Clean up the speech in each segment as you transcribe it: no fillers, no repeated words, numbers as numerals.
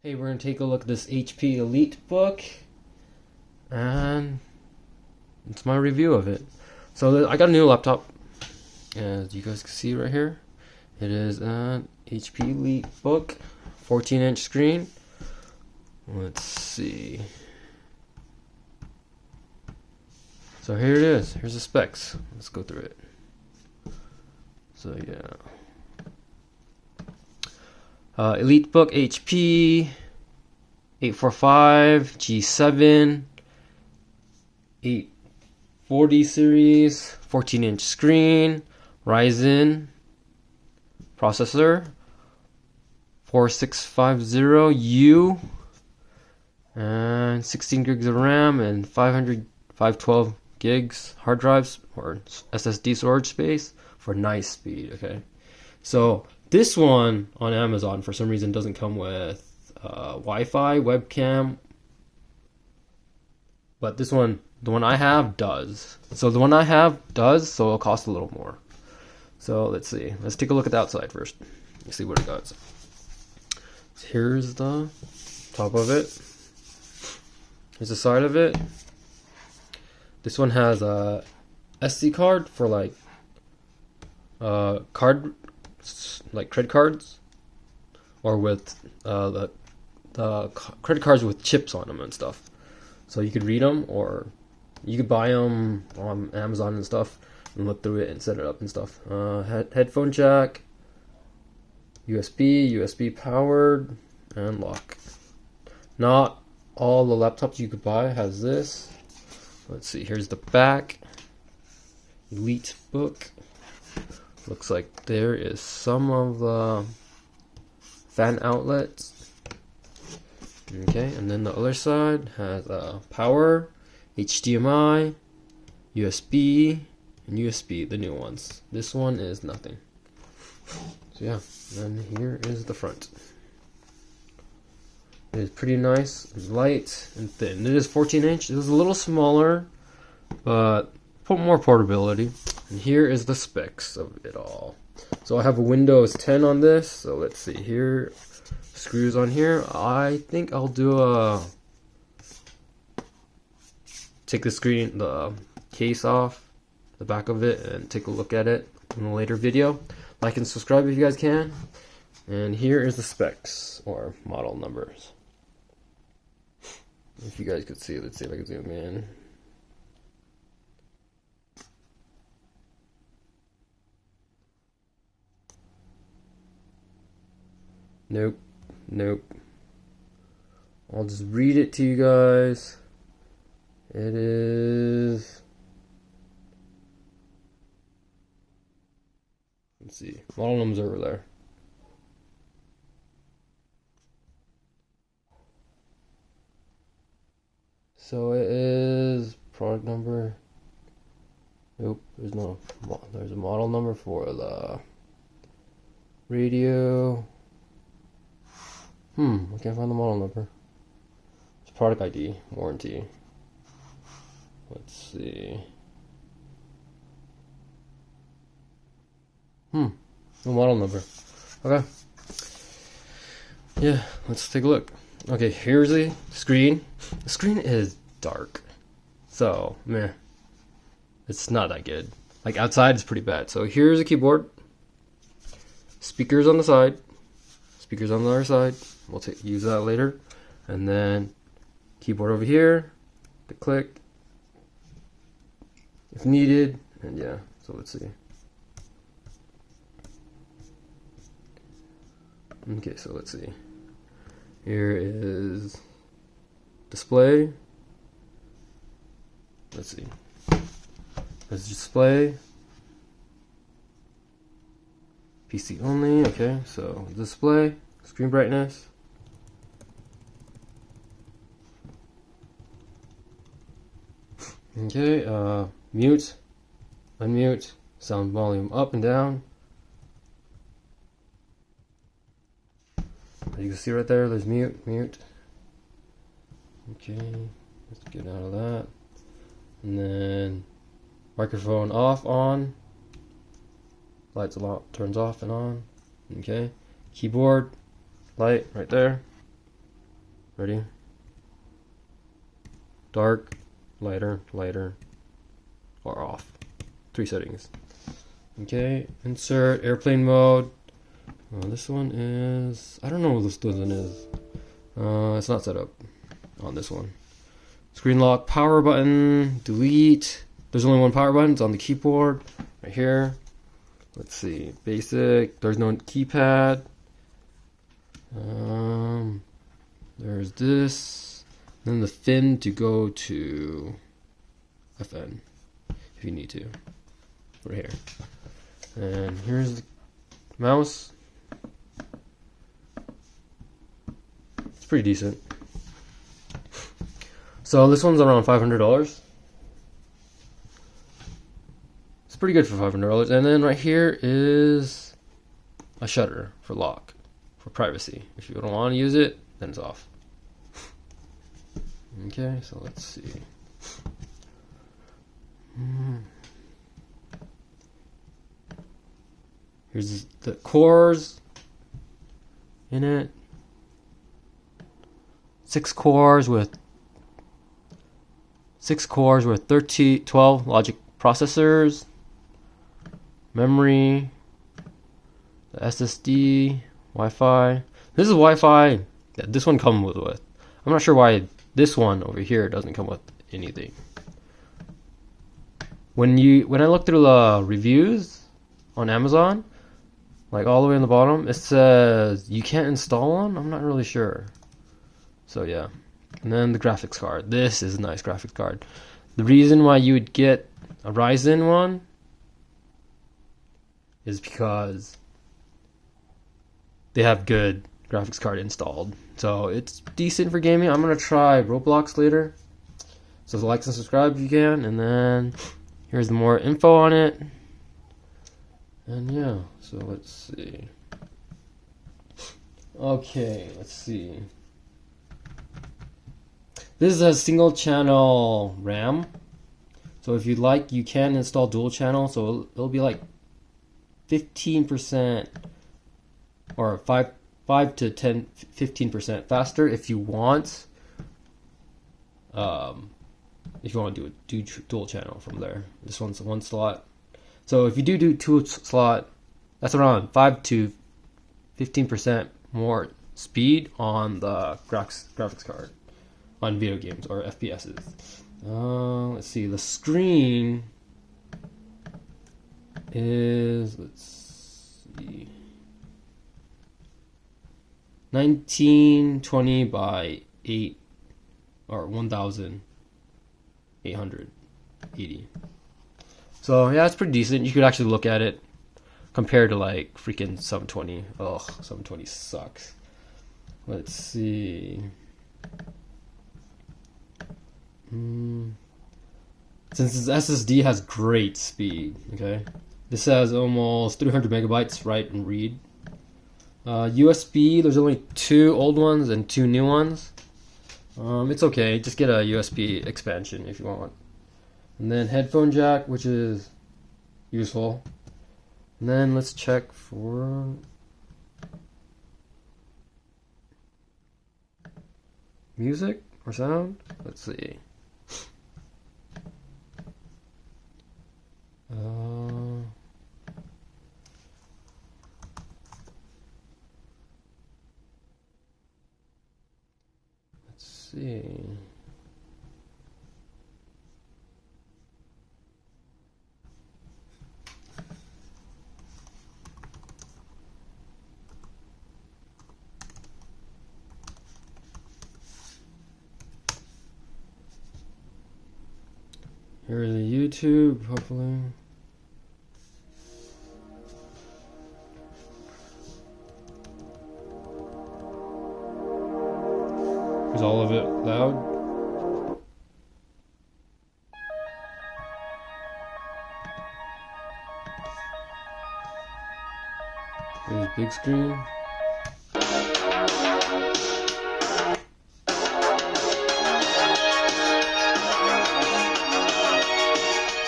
Hey, we're going to take a look at this HP EliteBook, and it's my review of it. So I got a new laptop, as you guys can see right here. It is an HP EliteBook, 14-inch screen. Let's see. So here it is. Here's the specs. Let's go through it. So yeah. EliteBook HP 845 G7 840 series, 14-inch screen, Ryzen processor 4650U, and 16 gigs of RAM and 512 gigs hard drives or SSD storage space for nice speed. Okay, so this one on Amazon for some reason doesn't come with Wi-Fi, webcam, but this one, the one I have, does. So the one I have does, so it'll cost a little more. So let's see. Let's take a look at the outside first. Let's see what it got. So here's the top of it. Here's the side of it. This one has a SD card for like credit cards, or with the credit cards with chips on them and stuff. So you could read them, or you could buy them on Amazon and stuff, and look through it and set it up and stuff. Headphone jack, USB powered, and lock. Not all the laptops you could buy has this. Let's see. Here's the back. EliteBook. Looks like there is some of the fan outlets. Okay, and then the other side has power, HDMI, USB, and USB, the new ones. This one is nothing. So yeah, and here is the front. It is pretty nice, and light, and thin. It is 14-inch. It is a little smaller, but more portability. And here is the specs of it all. So I have a Windows 10 on this. So let's see here. Screws on here. I think I'll do take the case off the back of it and take a look at it in a later video. Like and subscribe if you guys can. And here is the specs or model numbers. If you guys could see, let's see if I can zoom in. Nope. I'll just read it to you guys. It is, let's see, model numbers over there. So it is product number. Nope, there's a model number for the radio. I can't find the model number. It's product ID, warranty. Let's see. No model number. Okay. Yeah, let's take a look. Okay, here's the screen. The screen is dark. So, meh. It's not that good. Like outside it's pretty bad. So here's a keyboard. Speakers on the side. Speakers on the other side. We'll use that later. And then keyboard over here. The click if needed. And yeah, so let's see. Okay, so let's see. Here is display. Let's see. There's display. PC only. Okay, so display, screen brightness. Okay, mute, unmute, sound volume up and down. As you can see right there, there's mute. Okay, let's get out of that. And then microphone off, on. Lights a lot, turns off and on. Okay, keyboard, light right there. Ready? Dark, lighter, lighter, or off. 3 settings. Okay, insert, airplane mode. This one is, I don't know what this one is. It's not set up on this one. Screen lock, power button, delete. There's only one power button, it's on the keyboard, right here. Let's see, basic, there's no keypad. There's this, then the fin to go to FN, if you need to, right here. And here's the mouse. It's pretty decent. So this one's around $500. It's pretty good for $500. And then right here is a shutter for lock, for privacy. If you don't want to use it, then it's off. Okay, so let's see. Here's the cores in it. 6 cores with 12 logic processors, memory, the SSD, Wi-Fi. This is Wi-Fi that this one comes with. I'm not sure why this one over here doesn't come with anything. When I look through the reviews on Amazon, like all the way on the bottom, it says you can't install one. I'm not really sure. So yeah. And then the graphics card. This is a nice graphics card. The reason why you would get a Ryzen one is because they have good graphics card installed. So it's decent for gaming. I'm gonna try Roblox later. So like and subscribe if you can. And then here's more info on it. And yeah, so let's see. Okay, let's see. This is a single channel RAM. So if you'd like, you can install dual channel. So it'll be like 15% or 5 to 15% faster if you want. If you want to do dual channel from there. This one's 1 slot. So if you do 2 slot, that's around 5 to 15% more speed on the graphics card on video games or FPSs. Let's see, the screen is, let's see, 1920 by 8 or 1880. So yeah, it's pretty decent. You could actually look at it compared to like freaking 720. Ugh, 720 sucks. Let's see. Since this SSD has great speed, okay, this has almost 300 megabytes write and read. USB, there's only 2 old ones and 2 new ones. It's okay, just get a USB expansion if you want. And then headphone jack, which is useful. And then let's check for music or sound. Let's see. Let's see. Here's the YouTube, hopefully. Is all of it loud? Here's big screen.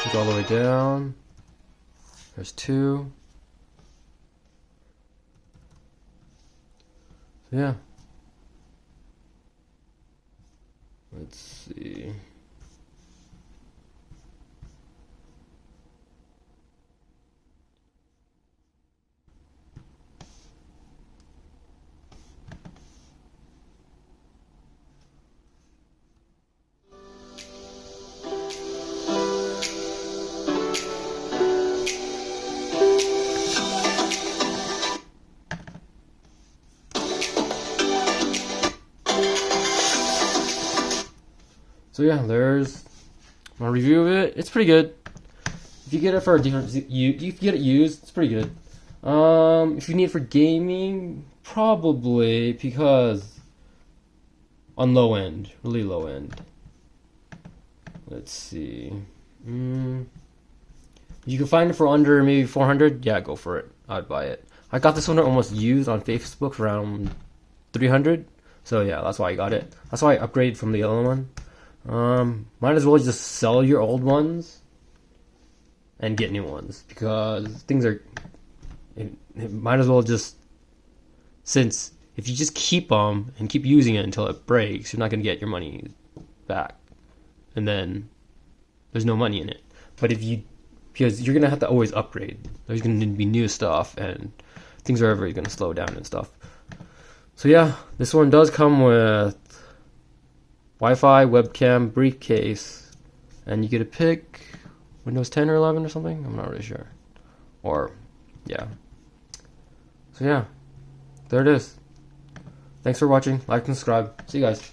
It's all the way down. There's 2. So yeah. Let's see. So yeah, there's my review of it. It's pretty good. If you get it for a different, you get it used, it's pretty good. If you need it for gaming, probably, because on low end, really low end. Let's see. You can find it for under maybe 400. Yeah, go for it. I'd buy it. I got this one almost used on Facebook for around 300. So yeah, that's why I got it. That's why I upgraded from the other one. Might as well just sell your old ones and get new ones, because things are, it might as well just, since if you just keep them and keep using it until it breaks, you're not going to get your money back, and then there's no money in it. But if you, because you're going to have to always upgrade, there's going to be new stuff, and things are ever going to slow down and stuff. So yeah, this one does come with Wi-Fi, webcam, briefcase, and you get to pick Windows 10 or 11 or something. I'm not really sure. Or, yeah. So yeah, there it is. Thanks for watching. Like and subscribe. See you guys.